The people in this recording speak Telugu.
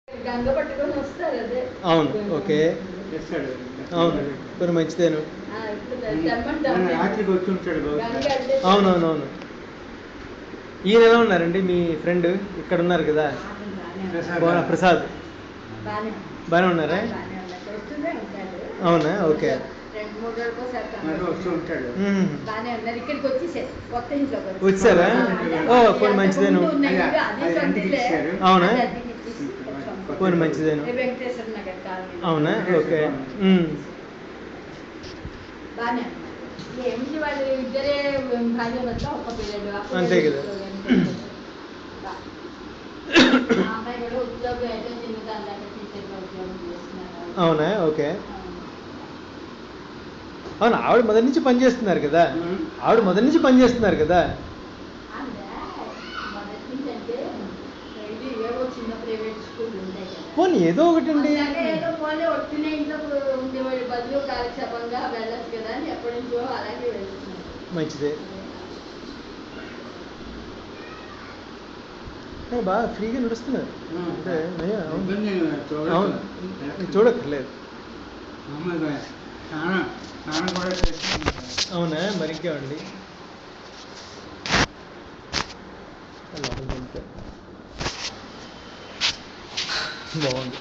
గంగ పట్టుకొని వస్తారు అదే. అవును, ఓకే, అవును, మరి మంచిదేను. అవునవునవును. ఈయన ఎలా ఉన్నారండి మీ ఫ్రెండ్? ఇక్కడ ఉన్నారు కదా, ప్రసాద్, బాగానే ఉన్నారా? అవునా, ఓకే. వచ్చారా? ఓ, పోనీ మంచిదేను. అవునా, పోనీ మంచిదేను. అవునా, ఓకే. అంతే కదా. అవునా, ఓకే. అవును, ఆవిడ మొదటి నుంచి పనిచేస్తున్నారు కదా, ఆవిడ మొదటి నుంచి పనిచేస్తున్నారు కదా. పోనీ ఏదో ఒకటి అండి. మంచిదే, బాగా ఫ్రీగా నడుస్తున్నారు అంటే. అవును, చూడక్కర్లేదు. అవునా, మరి ఇంకేమండి. బాగుంది.